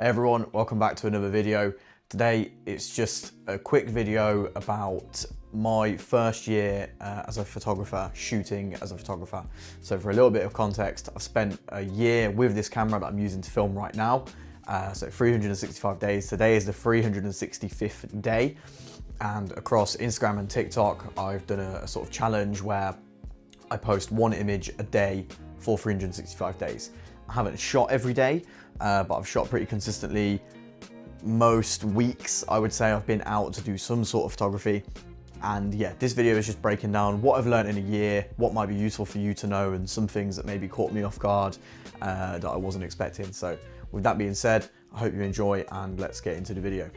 Hey everyone, welcome back to another video. Today it's just a quick video about my first year as a photographer, shooting as a photographer. So for a little bit of context, I've spent a year with this camera that I'm using to film right now. So 365 days. Today is the 365th day. And across Instagram and TikTok, I've done a sort of challenge where I post one image a day for 365 days. I haven't shot every day, but I've shot pretty consistently. Most weeks, I would say I've been out to do some sort of photography. And yeah, this video is just breaking down what I've learned in a year, what might be useful for you to know, and some things that maybe caught me off guard that I wasn't expecting. So with that being said, I hope you enjoy and let's get into the video.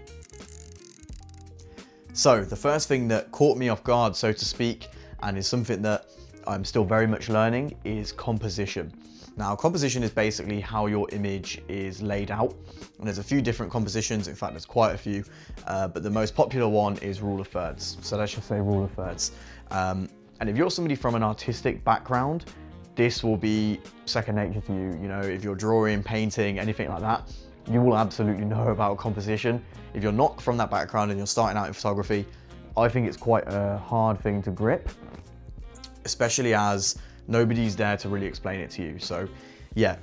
So the first thing that caught me off guard, so to speak, and is something that I'm still very much learning, is composition. Now, composition is basically how your image is laid out. And there's a few different compositions. In fact, there's quite a few, but the most popular one is rule of thirds. So let's just say rule of thirds. And if you're somebody from an artistic background, this will be second nature to you. You know, if you're drawing, painting, anything like that, you will absolutely know about composition. If you're not from that background and you're starting out in photography, I think it's quite a hard thing to grip, especially as nobody's there to really explain it to you. So yeah,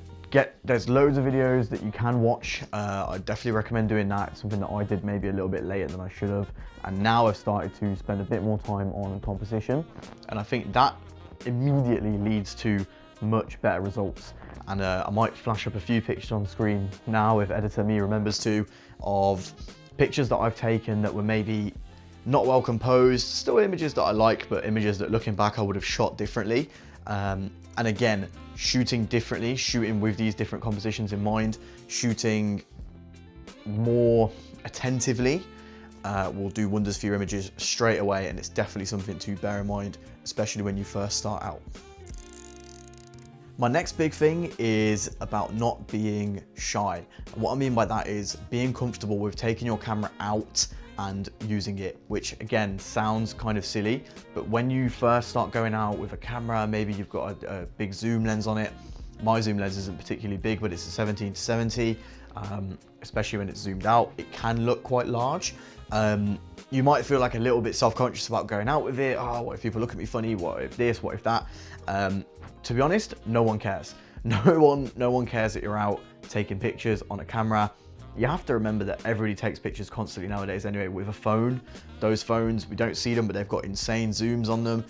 there's loads of videos that you can watch. I definitely recommend doing that. It's something that I did maybe a little bit later than I should have. And now I've started to spend a bit more time on composition. And I think that immediately leads to much better results. And I might flash up a few pictures on screen now, if editor me remembers to, of pictures that I've taken that were maybe not well composed, still images that I like, but images that looking back I would have shot differently. And again, shooting differently, shooting with these different compositions in mind, shooting more attentively will do wonders for your images straight away, and it's definitely something to bear in mind, especially when you first start out. My next big thing is about not being shy. And what I mean by that is being comfortable with taking your camera out and using it, which again sounds kind of silly, but when you first start going out with a camera, maybe you've got a big zoom lens on it. My zoom lens isn't particularly big, but it's a 17-70, especially when it's zoomed out, it can look quite large. You might feel like a little bit self-conscious about going out with it. Oh, what if people look at me funny? What if this, what if that? To be honest, no one cares. No one cares that you're out taking pictures on a camera. You have to remember that everybody takes pictures constantly nowadays anyway with a phone. Those phones, we don't see them, but they've got insane zooms on them.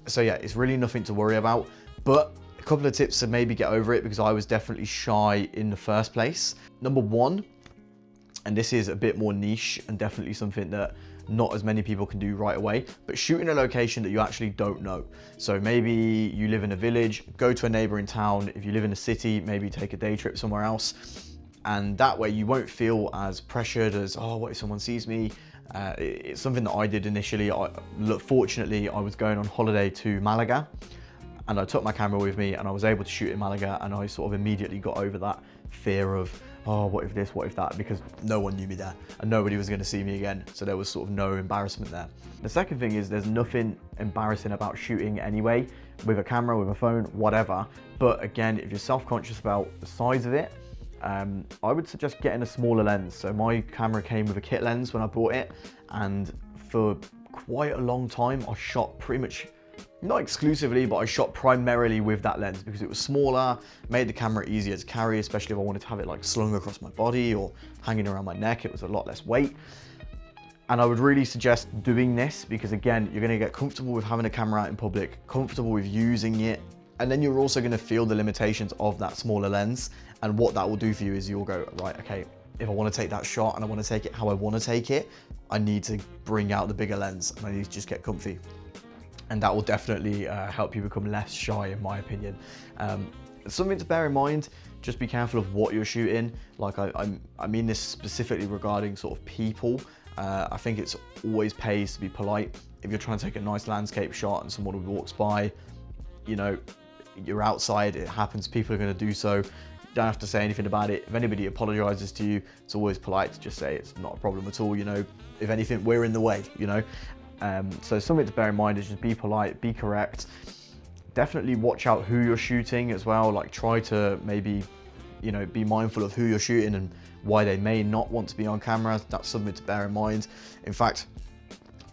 So yeah, it's really nothing to worry about. But a couple of tips to maybe get over it, because I was definitely shy in the first place. Number one, and this is a bit more niche and definitely something that not as many people can do right away, but shoot in a location that you actually don't know. So maybe you live in a village, go to a neighboring town. If you live in a city, maybe take a day trip somewhere else. And that way you won't feel as pressured as, oh, what if someone sees me? It's something that I did initially. Fortunately, I was going on holiday to Malaga and I took my camera with me and I was able to shoot in Malaga, and I sort of immediately got over that fear of, oh, what if this, what if that, because no one knew me there and nobody was going to see me again. So there was sort of no embarrassment there. The second thing is there's nothing embarrassing about shooting anyway, with a camera, with a phone, whatever. But again, if you're self-conscious about the size of it, I would suggest getting a smaller lens. So my camera came with a kit lens when I bought it, and for quite a long time I shot pretty much, not exclusively, but I shot primarily with that lens because it was smaller, made the camera easier to carry, especially if I wanted to have it like slung across my body or hanging around my neck. It was a lot less weight. And I would really suggest doing this because again, you're gonna get comfortable with having a camera out in public, comfortable with using it, and then you're also gonna feel the limitations of that smaller lens. And what that will do for you is you'll go, right, okay, if I wanna take that shot and I wanna take it how I wanna take it, I need to bring out the bigger lens and I need to just get comfy. And that will definitely help you become less shy, in my opinion. Something to bear in mind, just be careful of what you're shooting. Like I mean this specifically regarding sort of people. I think it's always pays to be polite. If you're trying to take a nice landscape shot and someone walks by, you know, you're outside, it happens, people are gonna do so. You don't have to say anything about it. If anybody apologizes to you, it's always polite to just say it's not a problem at all, you know. If anything, we're in the way, you know. So something to bear in mind is just be polite, be correct. Definitely watch out who you're shooting as well. Like try to maybe you know, be mindful of who you're shooting and why they may not want to be on camera. That's something to bear in mind. In fact,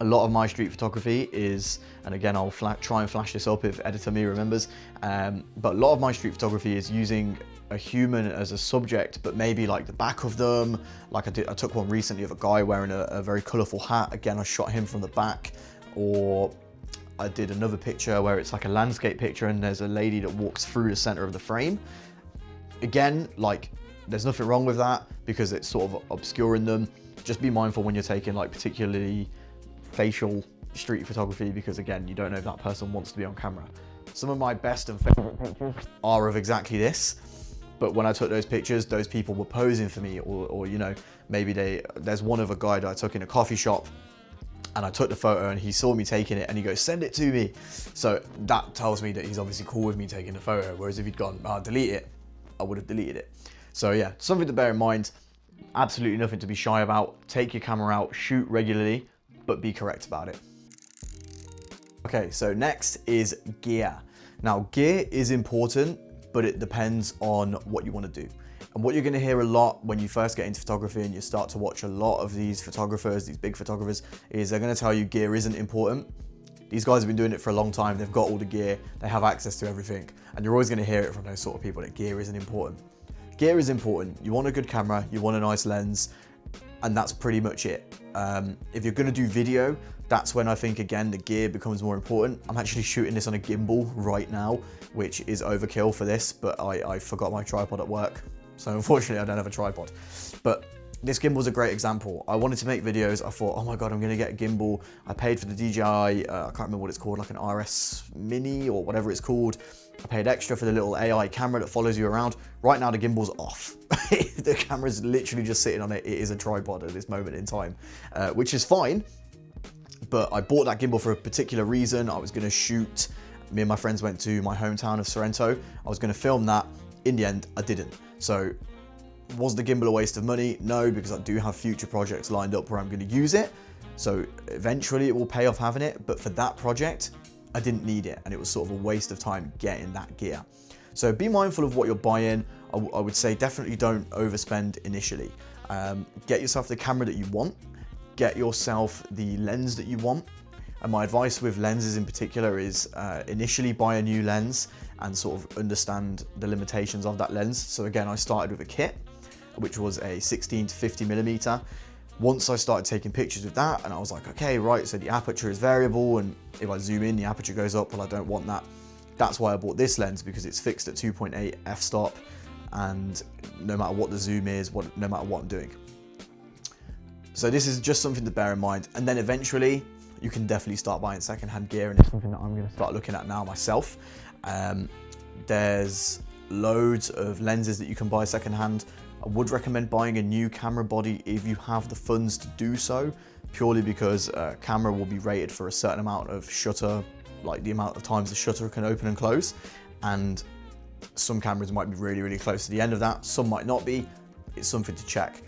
a lot of my street photography is, and again, I'll try and flash this up if editor me remembers, but a lot of my street photography is using a human as a subject, but maybe like the back of them. Like I took one recently of a guy wearing a very colorful hat. Again, I shot him from the back. Or I did another picture where it's like a landscape picture and there's a lady that walks through the center of the frame. Again, like there's nothing wrong with that because it's sort of obscuring them. Just be mindful when you're taking like particularly facial street photography, because again, you don't know if that person wants to be on camera. Some of my best and favorite pictures are of exactly this, but when I took those pictures, those people were posing for me, or you know, maybe there's one of a guy that I took in a coffee shop, and I took the photo and he saw me taking it and he goes, send it to me. So that tells me that he's obviously cool with me taking the photo, whereas if he'd gone, delete it, I would have deleted it. So yeah, something to bear in mind. Absolutely nothing to be shy about. Take your camera out, shoot regularly, but be correct about it. Okay, so next is gear. Now, gear is important, but it depends on what you want to do. And what you're going to hear a lot when you first get into photography and you start to watch a lot of these photographers, these big photographers, is they're going to tell you gear isn't important. These guys have been doing it for a long time. They've got all the gear. They have access to everything. And you're always going to hear it from those sort of people that gear isn't important. Gear is important. You want a good camera, you want a nice lens, and that's pretty much it. If you're going to do video, that's when I think, again, the gear becomes more important. I'm actually shooting this on a gimbal right now, which is overkill for this, but I forgot my tripod at work. So unfortunately, I don't have a tripod. But this gimbal is a great example. I wanted to make videos. I thought, oh my God, I'm going to get a gimbal. I paid for the DJI, I can't remember what it's called, like an RS Mini or whatever it's called. I paid extra for the little AI camera that follows you around. Right now, the gimbal's off. The camera's literally just sitting on it. It is a tripod at this moment in time, which is fine. But I bought that gimbal for a particular reason. I was going to shoot, me and my friends went to my hometown of Sorrento. I was going to film that. In the end, I didn't. So was the gimbal a waste of money? No, because I do have future projects lined up where I'm going to use it. So eventually it will pay off having it. But for that project, I didn't need it. And it was sort of a waste of time getting that gear. So be mindful of what you're buying. I would say definitely don't overspend initially. Get yourself the camera that you want. Get yourself the lens that you want. And my advice with lenses in particular is initially buy a new lens and sort of understand the limitations of that lens. So again, I started with a kit, which was a 16 to 50 millimeter. Once I started taking pictures with that, and I was like, okay, right, so the aperture is variable, and if I zoom in, the aperture goes up. Well, I don't want that. That's why I bought this lens, because it's fixed at 2.8 f-stop, and no matter what the zoom is, no matter what I'm doing. So this is just something to bear in mind. And then eventually, you can definitely start buying secondhand gear, and it's something that I'm going to start looking at now myself. There's loads of lenses that you can buy secondhand. I would recommend buying a new camera body if you have the funds to do so, purely because a camera will be rated for a certain amount of shutter, like the amount of times the shutter can open and close. And some cameras might be really, really close to the end of that. Some might not be. It's something to check.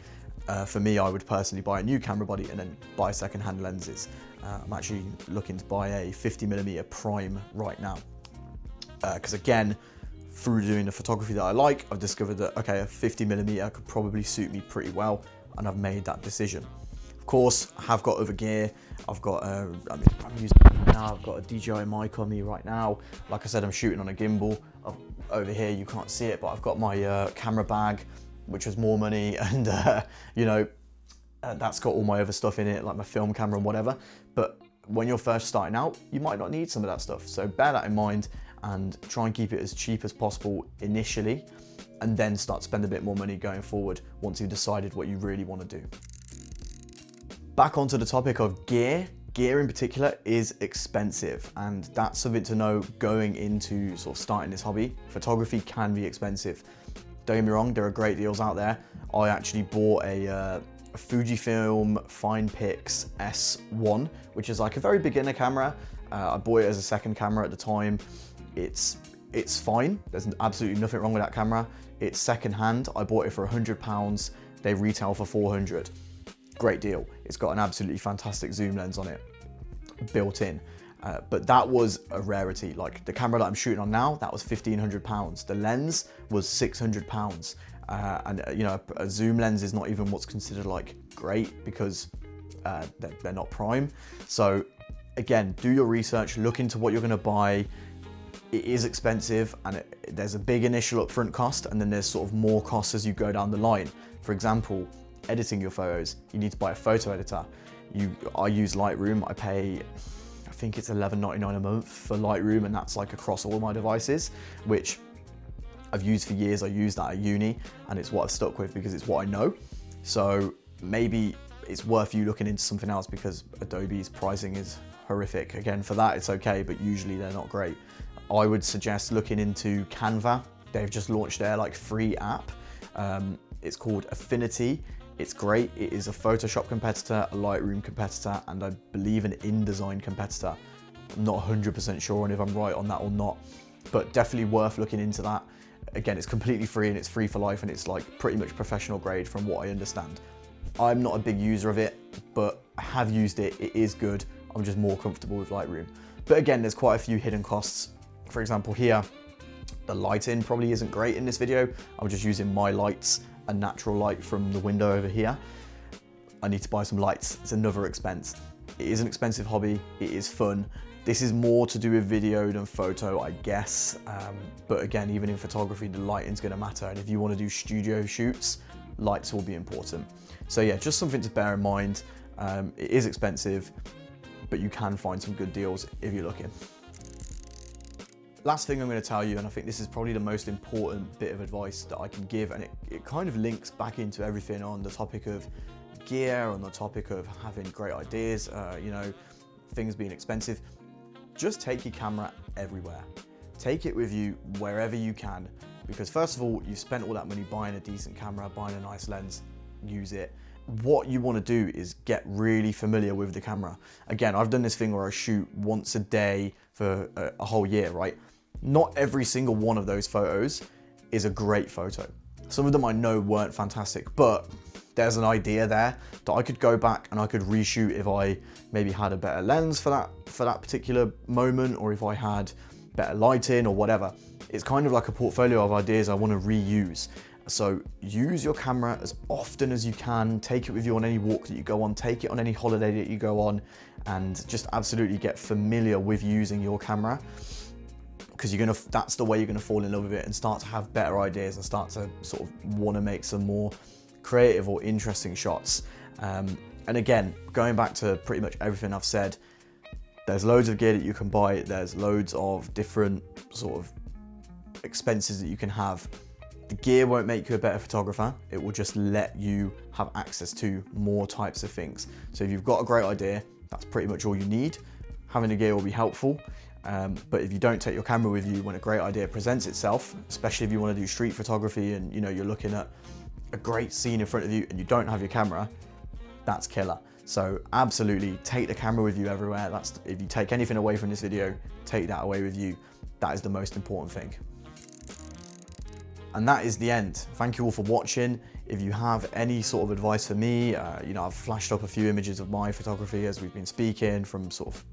For me, I would personally buy a new camera body and then buy secondhand lenses. I'm actually looking to buy a 50mm prime right now. Because again, through doing the photography that I like, I've discovered that, okay, a 50mm could probably suit me pretty well, and I've made that decision. Of course, I have got other gear. I've got, I'm using it now. I've got a DJI mic on me right now. Like I said, I'm shooting on a gimbal. Over here, you can't see it, but I've got my camera bag, which was more money, and you know, that's got all my other stuff in it, like my film camera and whatever. But when you're first starting out, you might not need some of that stuff. So bear that in mind and try and keep it as cheap as possible initially, and then start to spend a bit more money going forward once you've decided what you really want to do. Back onto the topic of gear. Gear in particular is expensive, and that's something to know going into sort of starting this hobby. Photography can be expensive. Don't get me wrong, there are great deals out there. I actually bought a Fujifilm FinePix S1, which is like a very beginner camera. I bought it as a second camera at the time. It's fine. There's absolutely nothing wrong with that camera. It's secondhand. I bought it for £100. They retail for 400. Great deal. It's got an absolutely fantastic zoom lens on it, built in. But that was a rarity. Like the camera that I'm shooting on now, that was £1,500. The lens was £600. And you know, a zoom lens is not even what's considered like great because they're not prime. So again, do your research, look into what you're going to buy. It is expensive, and there's a big initial upfront cost, and then there's sort of more costs as you go down the line. For example, editing your photos, you need to buy a photo editor. I use Lightroom. I pay, I think it's $11.99 a month for Lightroom, and that's like across all my devices, which I've used for years. I used that at uni, and it's what I've stuck with because it's what I know. So maybe it's worth you looking into something else, because Adobe's pricing is horrific. Again, for that it's okay, but usually they're not great. I would suggest looking into Canva. They've just launched their like free app. It's called Affinity. It's great. It is a Photoshop competitor, a Lightroom competitor, and I believe an InDesign competitor. I'm not 100% sure on if I'm right on that or not, but definitely worth looking into that. Again, it's completely free, and it's free for life, and it's like pretty much professional grade from what I understand. I'm not a big user of it, but I have used it. It is good. I'm just more comfortable with Lightroom. But again, there's quite a few hidden costs. For example, here, the lighting probably isn't great in this video. I'm just using my lights, a natural light from the window over here. I need to buy some lights. It's another expense. It is an expensive hobby. It is fun. This is more to do with video than photo, I guess. But again, even in photography, the lighting's gonna matter. And if you wanna do studio shoots, lights will be important. So yeah, just something to bear in mind. It is expensive, but you can find some good deals if you're looking. Last thing I'm going to tell you, and I think this is probably the most important bit of advice that I can give, and it kind of links back into everything on the topic of gear, on the topic of having great ideas, you know, things being expensive. Just take your camera everywhere. Take it with you wherever you can, because first of all, you've spent all that money buying a decent camera, buying a nice lens, use it. What you want to do is get really familiar with the camera. Again, I've done this thing where I shoot once a day for a whole year, right? Not every single one of those photos is a great photo. Some of them I know weren't fantastic, but there's an idea there that I could go back and I could reshoot if I maybe had a better lens for that particular moment, or if I had better lighting or whatever. It's kind of like a portfolio of ideas I want to reuse. So use your camera as often as you can. Take it with you on any walk that you go on, take it on any holiday that you go on, and just absolutely get familiar with using your camera, because that's the way you're gonna fall in love with it and start to have better ideas and start to sort of want to make some more creative or interesting shots. And again, going back to pretty much everything I've said, there's loads of gear that you can buy. There's loads of different sort of expenses that you can have. The gear won't make you a better photographer. It will just let you have access to more types of things. So if you've got a great idea, that's pretty much all you need. Having the gear will be helpful. But if you don't take your camera with you when a great idea presents itself, especially if you want to do street photography and you know you're looking at a great scene in front of you and you don't have your camera, that's killer. So absolutely take the camera with you everywhere. If you take anything away from this video, take that away with you. That is the most important thing. And that is the end. Thank you all for watching. If you have any sort of advice for me, you know, I've flashed up a few images of my photography as we've been speaking from sort of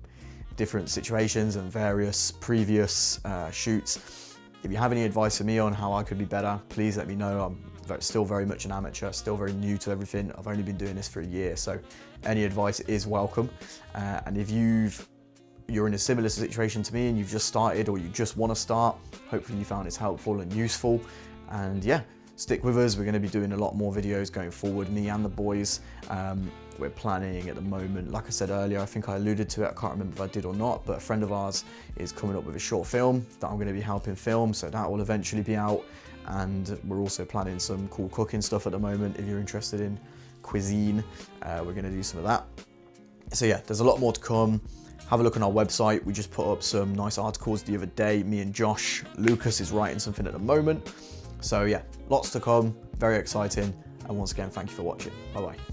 different situations and various previous shoots. If you have any advice for me on how I could be better, please let me know. I'm still very much an amateur, still very new to everything. I've only been doing this for a year, so any advice is welcome. And if you're in a similar situation to me and you've just started or you just want to start, hopefully you found it's helpful and useful. And yeah, stick with us. We're going to be doing a lot more videos going forward, me and the boys. We're planning at the moment, like I said earlier, I think I alluded to it, I can't remember if I did or not, but a friend of ours is coming up with a short film that I'm going to be helping film, so that will eventually be out. And we're also planning some cool cooking stuff at the moment. If you're interested in cuisine, we're going to do some of that. So yeah, there's a lot more to come. Have a look on our website. We just put up some nice articles the other day. Me and Josh, Lucas is writing something at the moment. So yeah, lots to come, very exciting. And once again, thank you for watching. Bye-bye.